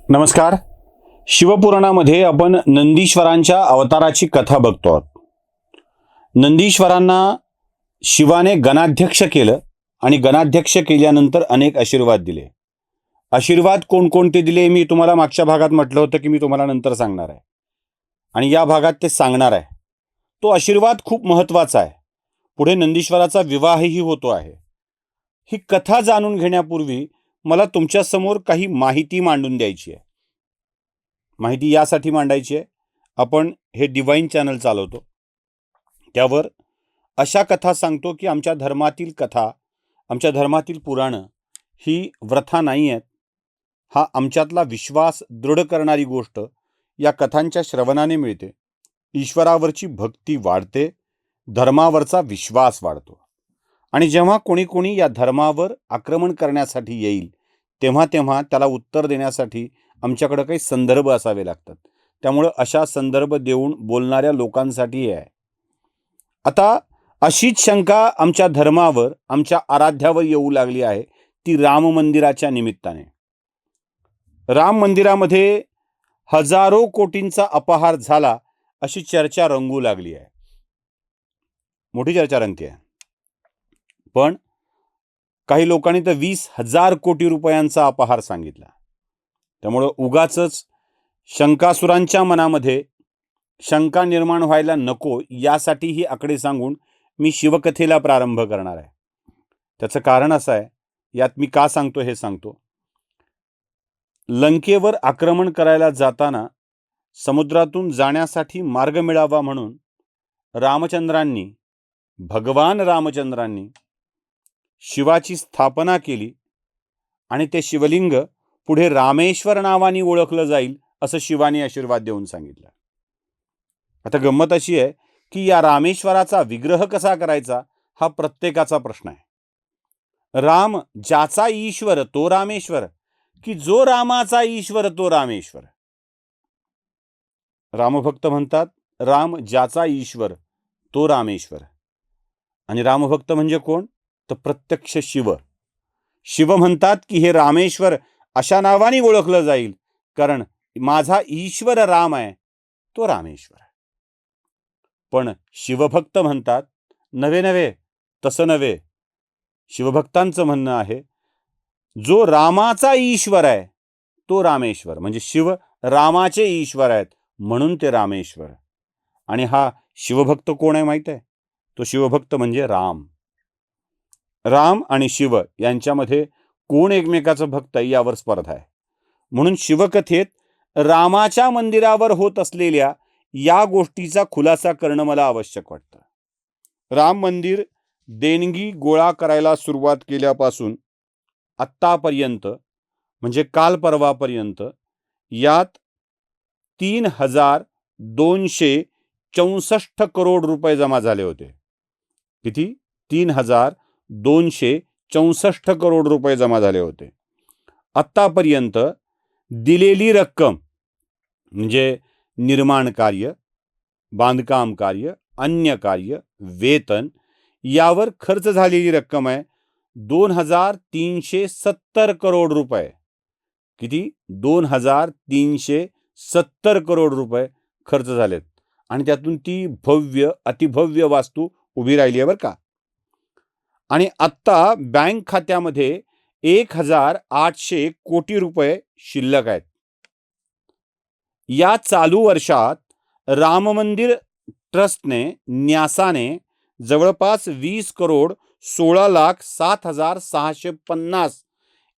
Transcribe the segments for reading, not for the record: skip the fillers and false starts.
नमस्कार. शिवपुराणामध्ये आपण नंदीश्वरांच्या अवताराची कथा बघतो आहोत. नंदीश्वरांना शिवाने गणाध्यक्ष केलं आणि गणाध्यक्ष केल्यानंतर अनेक आशीर्वाद दिले. आशीर्वाद कोणकोणते दिले मी तुम्हाला मागच्या भागात म्हटलं होतं की मी तुम्हाला नंतर सांगणार आहे आणि या भागात ते सांगणार आहे. तो आशीर्वाद खूप महत्त्वाचा आहे. पुढे नंदीश्वराचा विवाहही होतो आहे. ही कथा जाणून घेण्यापूर्वी मला तुमच्यासमोर काही माहिती मांडून द्यायची आहे. माहिती यासाठी मांडायची आहे, आपण हे डिवाइन चॅनल चालवतो, त्यावर अशा कथा सांगतो की आमच्या धर्मातील कथा, आमच्या धर्मातील पुराणं ही व्रथा नाही आहेत. हा आमच्यातला विश्वास दृढ करणारी गोष्ट या कथांच्या श्रवणाने मिळते. ईश्वरावरची भक्ती वाढते, धर्मावरचा विश्वास वाढतो आणि जेव्हा कोणी कोणी या धर्मावर आक्रमण करण्यासाठी येईल तेव्हा तेव्हा त्याला उत्तर देण्यासाठी आमच्याकडे काही संदर्भ असावे लागतात. त्यामुळे अशा संदर्भ देऊन बोलणाऱ्या लोकांसाठी आहे. आता अशीच शंका आमच्या धर्मावर, आमच्या आराध्यावर येऊ लागली आहे, ती राम मंदिराच्या निमित्ताने. राम मंदिरामध्ये हजारो कोटींचा अपहार झाला अशी चर्चा रंगू लागली आहे. मोठी चर्चा रंगते आहे. पण काही लोकांनी तर 20,000 कोटी रुपयांचा अपहार सांगितला. त्यामुळं उगाचच शंकासुरांच्या मनामध्ये शंका निर्माण व्हायला नको यासाठी ही आकडे सांगून मी शिवकथेला प्रारंभ करणार आहे. त्याचं कारण असं आहे, यात मी का सांगतो हे सांगतो. लंकेवर आक्रमण करायला जाताना समुद्रातून जाण्यासाठी मार्ग मिळावा म्हणून भगवान रामचंद्रांनी शिवाची स्थापना केली आणि ते शिवलिंग पुढे रामेश्वर नावाने ओळखलं जाईल असं शिवाने आशीर्वाद देऊन सांगितलं. आता गंमत अशी आहे की या रामेश्वराचा विग्रह कसा करायचा हा प्रत्येकाचा प्रश्न आहे. राम ज्याचा ईश्वर तो रामेश्वर, की जो रामाचा ईश्वर तो रामेश्वर. रामभक्त म्हणतात राम ज्याचा ईश्वर तो रामेश्वर. आणि रामभक्त म्हणजे कोण? तर प्रत्यक्ष शिव. शिव म्हणतात की हे रामेश्वर अशा नावाने ओळखलं जाईल कारण माझा ईश्वर राम आहे तो रामेश्वर. पण शिवभक्त म्हणतात नव्हे तसं नव्हे. शिवभक्तांचं म्हणणं आहे जो रामाचा ईश्वर आहे तो रामेश्वर, म्हणजे शिव रामाचे ईश्वर आहेत म्हणून ते रामेश्वर. आणि हा शिवभक्त कोण आहे माहित आहे? तो शिवभक्त म्हणजे राम. राम आणि शिव यांच्यामध्ये कोण एकमेकाचं भक्त आहे यावर स्पर्धा आहे. म्हणून शिवकथेत रामाच्या मंदिरावर होत असलेल्या या गोष्टीचा खुलासा करणं मला आवश्यक वाटतं. राम मंदिर देणगी गोळा करायला सुरुवात केल्यापासून आत्तापर्यंत, म्हणजे काल परवापर्यंत, यात 3,264 करोड रुपये जमा झाले होते. किती? 3,264 करोड रुपये जमा झाले होते. आत्तापर्यंत दिलेली रक्कम म्हणजे निर्माण कार्य, बांधकाम कार्य, अन्य कार्य, वेतन यावर खर्च झालेली रक्कम आहे 2,370 करोड रुपये. किती? 2,370 करोड रुपये खर्च झालेत. आणि त्यातून ती भव्य अतिभव्य वास्तू उभी राहिली आहे बरं का. आणि आत्ता बँक खात्यामध्ये 1,800 कोटी रुपये शिल्लक आहेत. या चालू वर्षात राम मंदिर ट्रस्टने, न्यासाने जवळपास 20,16,07,650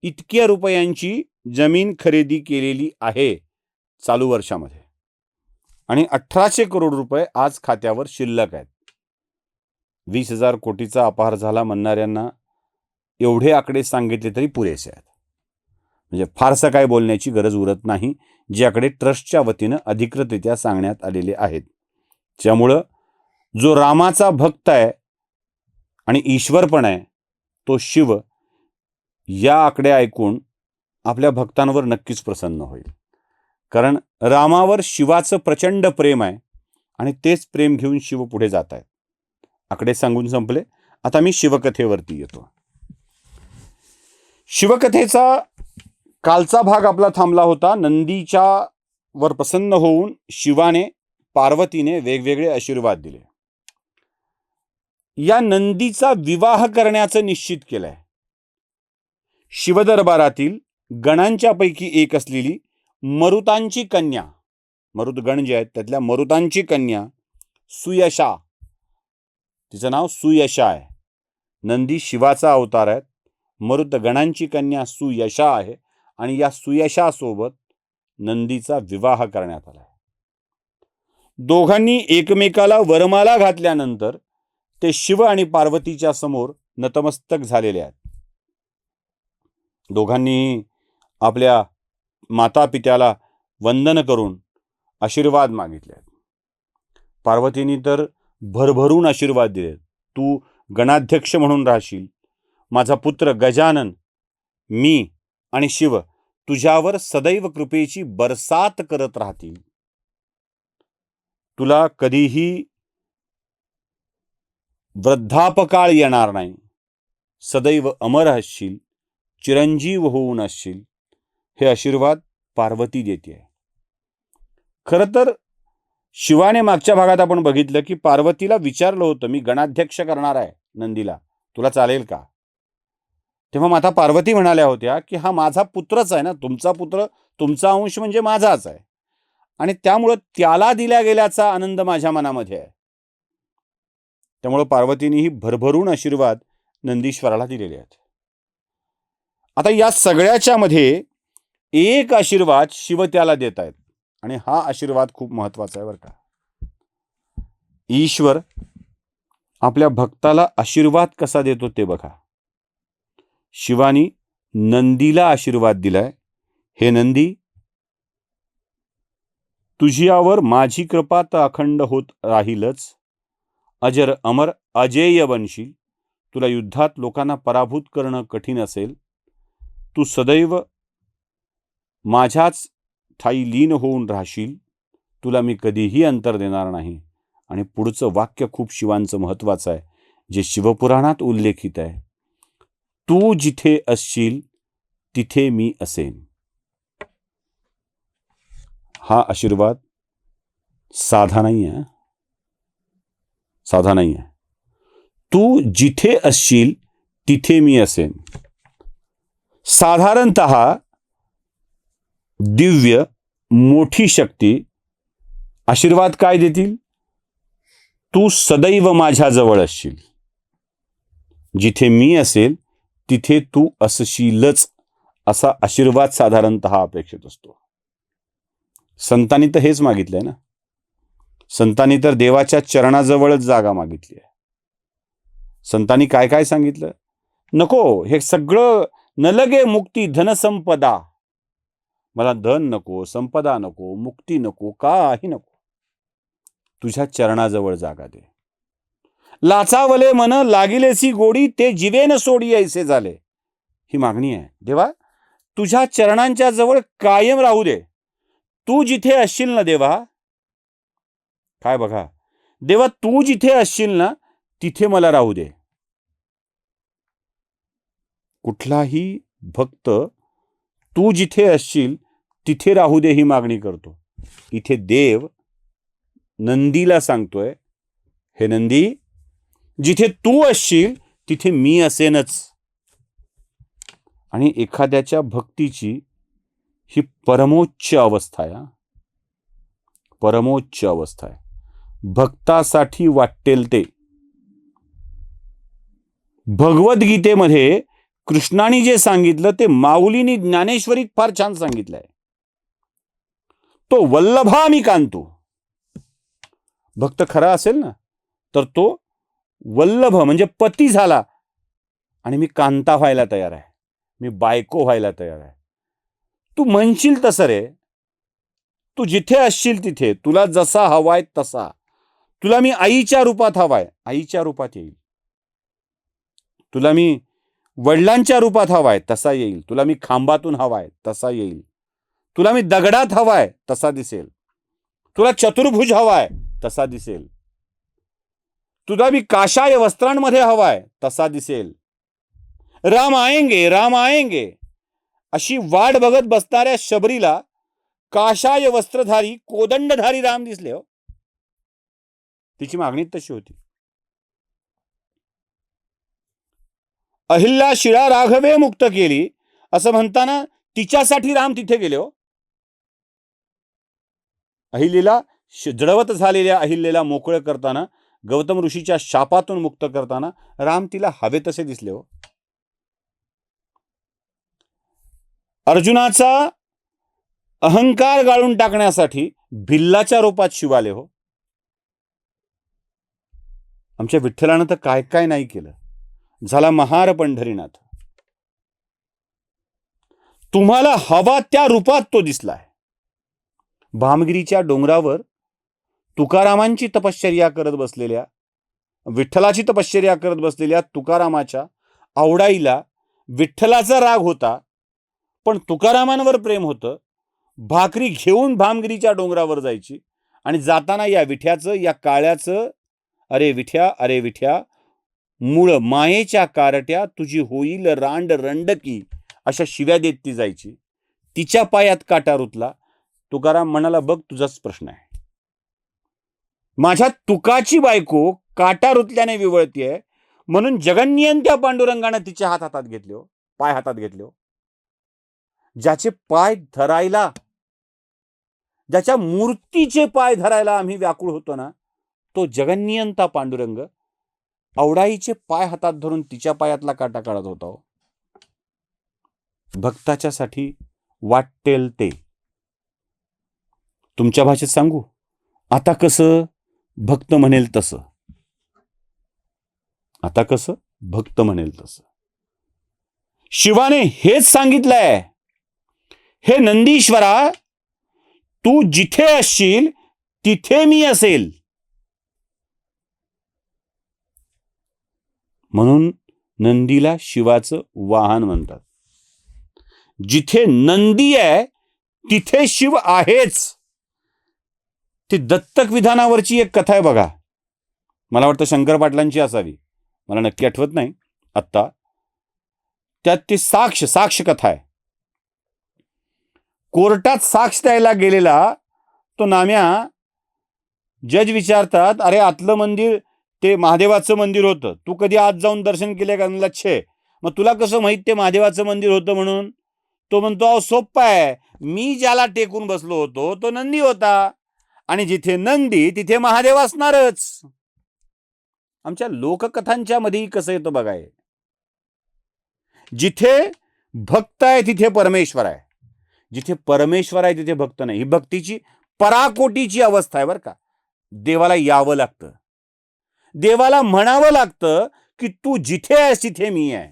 इतक्या रुपयांची जमीन खरेदी केलेली आहे चालू वर्षामध्ये. आणि 1,800 करोड रुपये आज खात्यावर शिल्लक आहेत. 20,000 कोटीचा अपहार झाला म्हणणाऱ्यांना एवढे आकडे सांगितले तरी पुरेसे आहेत. म्हणजे फारसं काय बोलण्याची गरज उरत नाही. जे आकडे ट्रस्टच्या वतीनं अधिकृतरित्या सांगण्यात आलेले आहेत. त्यामुळं जो रामाचा भक्त आहे आणि ईश्वर पण आहे तो शिव या आकडे ऐकून आपल्या भक्तांवर नक्कीच प्रसन्न होईल. कारण रामावर शिवाचं प्रचंड प्रेम आहे आणि तेच प्रेम घेऊन शिव पुढे जात आहेत. आकडे सांगून संपले. आता मी शिवकथेवरती येतो. शिवकथेचा कालचा भाग आपला थांबला होता. नंदीच्या वर प्रसन्न होऊन शिवाने पार्वतीने वेगवेगळे आशीर्वाद दिले. या नंदीचा विवाह करण्याचं निश्चित केलंय. शिवदरबारातील गणांच्या पैकी एक असलेली मरुतांची कन्या, मरुतगण जे आहेत त्यातल्या मरुतांची कन्या सुयशा, तिचं नाव सुयशा आहे. नंदी शिवाचा अवतार आहे. मरुतगणांची कन्या सुयशा आहे आणि या सुयशासोबत नंदीचा विवाह करण्यात आला. दोघांनी एकमेकाला वरमाला घातल्यानंतर ते शिव आणि पार्वतीच्या समोर नतमस्तक झालेले आहेत. दोघांनी आपल्या माता पित्याला वंदन करून आशीर्वाद मागितले. पार्वतीने तर भरभरून आशीर्वाद दिले. तू गणाध्यक्ष म्हणून राहशील. माझा पुत्र गजानन, मी आणि शिव तुझ्यावर सदैव कृपेची बरसात करत राहतील. तुला कधीही वृद्धापकाळ येणार नाही. सदैव अमर असशील, चिरंजीव होऊन असशील. हे आशीर्वाद पार्वती देते. खरं तर शिवाने मागच्या भागात आपण बघितलं की पार्वतीला विचारलं होतं, मी गणाध्यक्ष करणार आहे नंदीला, तुला चालेल का? तेव्हा माता पार्वती म्हणाल्या होत्या की हा माझा पुत्रच आहे ना, तुमचा पुत्र, तुमचा अंश म्हणजे माझाच आहे आणि त्यामुळं त्याला दिल्या गेल्याचा आनंद माझ्या मनामध्ये आहे. त्यामुळं पार्वतीनेही भरभरून आशीर्वाद नंदीश्वराला दिलेले आहेत. आता या सगळ्याच्या मध्ये एक आशीर्वाद शिव त्याला देत आहेत आणि हा आशीर्वाद खूप महत्वाचा आहे बरं का. ईश्वर आपल्या भक्ताला आशीर्वाद कसा देतो ते बघा. शिवानी नंदीला आशीर्वाद दिलाय, हे नंदी, तुझ्यावर माझी कृपा तर अखंड होत राहीलच. अजर अमर अजेय बनशील. तुला युद्धात लोकांना पराभूत करणं कठीण असेल. तू सदैव माझ्याच ठाई लीन होऊन राहशील. तुला मी कधीही अंतर देणार नाही. आणि पुढचं वाक्य खूप शिवांचं महत्वाचं आहे, जे शिवपुराणात उल्लेखित आहे. तू जिथे असशील तिथे मी असेन. हा आशीर्वाद साधा नाही आहे, साधा नाही आहे. तू जिथे असशील तिथे मी असेन. साधारणतः दिव्य मोठी शक्ती आशीर्वाद काय देतील? तू सदैव माझ्या जवळ असशील. जिथे मी असेल तिथे तू असशीलच, असा आशीर्वाद साधारणतः अपेक्षित असतो. संतांनी तर हेच मागितलंय ना. संतांनी तर देवाच्या चरणाजवळच जागा मागितली आहे. संतांनी काय काय सांगितलं? नको हे सगळं, न लगे मुक्ती धनसंपदा. मला धन नको, संपदा नको, मुक्ती नको, काही नको. तुझ्या चरणाजवळ जागा दे. लाचावले मन लागिलेसी गोडी, ते जीवेन सोडी ऐसे झाले. ही मागणी आहे. देवा तुझ्या चरणांच्या जवळ कायम राहू दे. तू जिथे असशील ना देवा, काय बघा, देवा तू जिथे असशील ना तिथे मला राहू दे. कुठलाही भक्त तू जिथे असशील तिथे राहू दे ही मागणी करतो. इथे देव नंदीला सांगतोय, हे नंदी, जिथे तू असशील तिथे मी असेनच. आणि एखाद्याच्या भक्तीची ही परमोच्च अवस्था आहे. परमोच्च अवस्था आहे. भक्तासाठी वाटेल ते. भगवद्गीतेमध्ये कृष्णाने जे सांगितलं ते माऊलीनी ज्ञानेश्वरीत फार छान सांगितलंय. तो वल्लभा मी कांतो. भक्त खरा असेल ना तर तो वल्लभ म्हणजे पती झाला आणि मी कांता व्हायला तयार आहे, मी बायको व्हायला तयार आहे. तू म्हणशील तसं रे. तू जिथे असशील तिथे, तुला जसा हवाय तसा. तुला मी आईच्या रूपात हवाय, आईच्या रूपात येईल. तुला मी वडिलांच्या रूपात हवाय तसा येईल. तुला मी खांबातून हवाय तसा येईल. तुला मी दगडात हवाय तसा दिसेल. तुला चतुर्भुज हवाय तसा दिसेल. तुला मी काशाय वस्त्रांमध्ये हवाय तसा दिसेल. राम आएंगे, राम आएंगे अशी वाट बघत बसणाऱ्या शबरीला काशाय वस्त्रधारी कोदंडधारी राम दिसले हो. तिची मागणी तशी होती. अहिल्या शिळा राघवे मुक्त केली असं म्हणताना तिच्यासाठी राम तिथे गेले हो. अहिल्याला जडवत झालेल्या अहिल्याला मोकळं करताना, गौतम ऋषीच्या शापातून मुक्त करताना राम तिला हवे तसे दिसले हो. अर्जुनाचा अहंकार गाळून टाकण्यासाठी भिल्लाच्या रूपात शिव आले हो. आमच्या विठ्ठलानं तर काय काय नाही केलं. झाला महार पंढरीनाथ. तुम्हाला हवा त्या रूपात तो दिसलाय. भामगिरीच्या डोंगरावर तुकारामांची तपश्चर्या करत बसलेल्या, विठ्ठलाची तपश्चर्या करत बसलेल्या तुकारामाच्या आवडाईला विठ्ठलाचा राग होता, पण तुकारामांवर प्रेम होतं. भाकरी घेऊन भामगिरीच्या डोंगरावर जायची आणि जाताना या विठ्याचं, या काळ्याचं, अरे विठ्या मूळ मायेच्या कारट्या तुझी होईल रांड रंडकी, अशा शिव्या देत ती जायची. तिच्या पायात काटा रुतला. तुकाराम म्हणाला, बघ तुझाच प्रश्न आहे. माझ्या तुकाची बायको काटा रुतल्याने विवळतीये म्हणून जगन्नियंत्या पांडुरंगाने तिचे हात हातात घेतले हो, पाय हातात घेतले हो. ज्याचे पाय धरायला, ज्याच्या मूर्तीचे पाय धरायला आम्ही व्याकुळ होतो ना, तो जगन्नियंता पांडुरंग आवडाईचे पाय हातात धरून तिच्या पायातला काटा काढत होता हो. भक्ताच्या साठी वाटेल ते. तुमच्या भाषेत सांगू, आता कसं भक्त म्हणेल तसं. आता कसं भक्त म्हणेल तसं. शिवाने हेच सांगितलंय, हे नंदीश्वरा, तू जिथे असशील तिथे मी असेल. म्हणून नंदीला शिवाचं वाहन म्हणतात. जिथे नंदी आहे तिथे शिव आहेच. ती दत्तक विधानावरची एक कथा आहे बघा. मला वाटतं शंकर पाटलांची असावी, मला नक्की आठवत नाही आत्ता. त्यात ती साक्ष कथा आहे. कोर्टात साक्ष द्यायला गेलेला तो नाम्या, जज विचारतात, अरे आतलं मंदिर ते महादेवाचं मंदिर होतं, तू कधी आत जाऊन दर्शन केले का? छे, मग तुला कसं माहित ते महादेवाचं मंदिर होतं म्हणून? तो म्हणतो, अहो सोप्पा आहे, मी ज्याला टेकून बसलो होतो तो नंदी होता, आणि जिथे नंदी तिथे महादेव असणारच. आमच्या लोककथांच्या मध्ये कसं येतं बघाय. जिथे भक्त आहे तिथे परमेश्वर आहे, जिथे परमेश्वर आहे तिथे भक्त नाही. ही भक्तीची पराकोटीची अवस्था आहे बरं का. देवाला यावं लागतं, देवाला म्हणावं लागतं की तू जिथे आहेस तिथे मी आहे.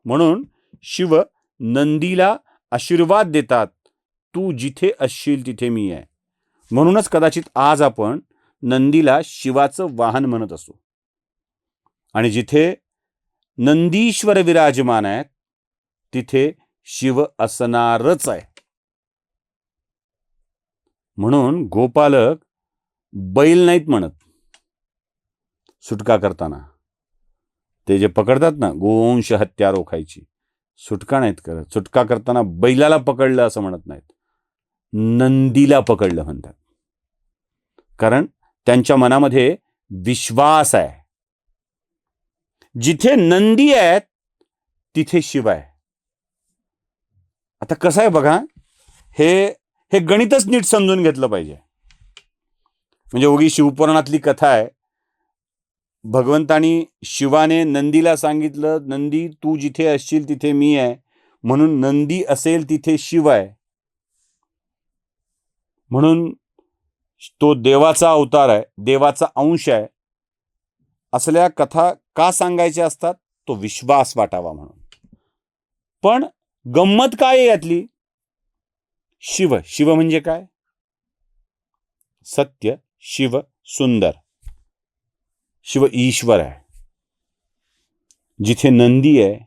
म्हणून शिव नंदीला आशीर्वाद देतात, तू जिथे असशील तिथे मी आहे. म्हणूनच कदाचित आज आपण नंदीला शिवाचं वाहन म्हणत असू. आणि जिथे नंदीश्वर विराजमान आहेत तिथे शिव असणारच आहे. म्हणून गोपालक बैल नाहीत म्हणत सुटका करताना. ते जे पकडतात ना, गोवंश हत्या रोखायची, सुटका नाहीत करत. सुटका करताना बैलाला पकडलं असं म्हणत नाहीत, नंदीला पकडलं म्हणतात. कारण त्यांच्या मनामध्ये विश्वास आहे. जिथे नंदी आहेत तिथे शिव आहे. आता कसं आहे बघा, हे गणितच नीट समजून घेतलं पाहिजे. म्हणजे उगी शिवपुराणातली कथा आहे. भगवंतानी शिवाने नंदीला सांगितलं, नंदी तू जिथे असशील तिथे मी आहे, म्हणून नंदी असेल तिथे शिव आहे. म्हणून तो देवाचा अवतार आहे, देवाचा अंश आहे. असल्या कथा का सांगायच्या असतात? तो विश्वास वाटावा म्हणून. पण गंमत काय आहे यातली? शिव म्हणजे काय? सत्य, शिव सुंदर, शिव ईश्वर आहे. जिथे नंदी आहे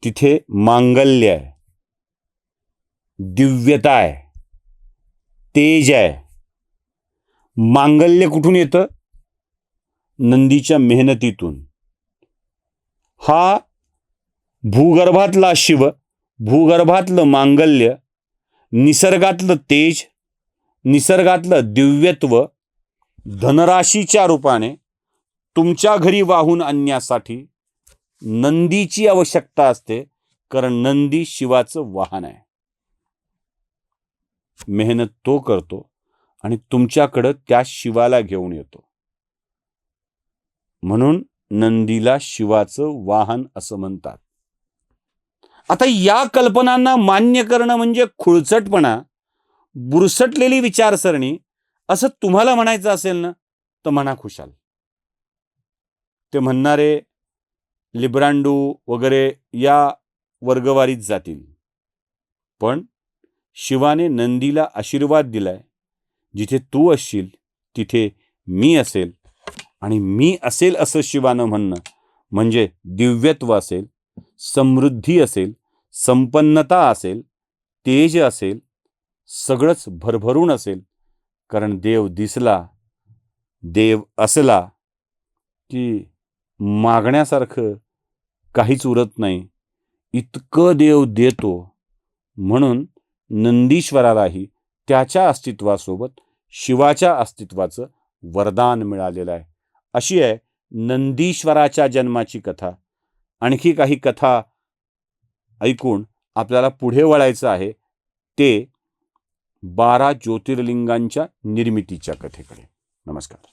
तिथे मांगल्य आहे, दिव्यता आहे, तेज आहे. मांगल्य कुठून येतं? नंदीच्या मेहनतीतून. हा भूगर्भातला शिव भूगर्भातलं मांगल्य, निसर्गातलं तेज, निसर्गातलं दिव्यत्व धनराशीच्या रूपाने तुमच्या घरी वाहून आणण्यासाठी नंदीची आवश्यकता असते, कारण नंदी शिवाचं वाहन आहे. मेहनत तो करतो आणि तुमच्याकडं त्या शिवाला घेऊन येतो. म्हणून नंदीला शिवाचं वाहन असं म्हणतात. आता या कल्पनांना मान्य करणं म्हणजे खुळचटपणा, बुरसटलेली विचारसरणी असं तुम्हाला म्हणायचं असेल ना, तर म्हणा खुशाल. ते म्हणणारे लिब्रांडो वगैरे या वर्गवारीत जातील. पण शिवाने नंदीला आशीर्वाद दिलाय, जिथे तू असशील तिथे मी असेल, आणि मी असेल असं शिवानं म्हणणं म्हणजे दिव्यत्व असेल, समृद्धी असेल, संपन्नता असेल, तेज असेल, सगळंच भरभरून असेल. कारण देव दिसला, देव असला की मागण्यासारखं काहीच उरत नाही, इतकं देव देतो. म्हणून नंदीश्वरालाही त्याच्या अस्तित्वासोबत शिवाच्या अस्तित्वाचं वरदान मिळालेलं आहे. अशी आहे नंदीश्वराच्या जन्माची कथा. आणखी काही कथा ऐकून आपल्याला पुढे वळायचं आहे, ते 12 ज्योतिर्लिंगांच्या निर्मितीच्या कथेकडे. नमस्कार.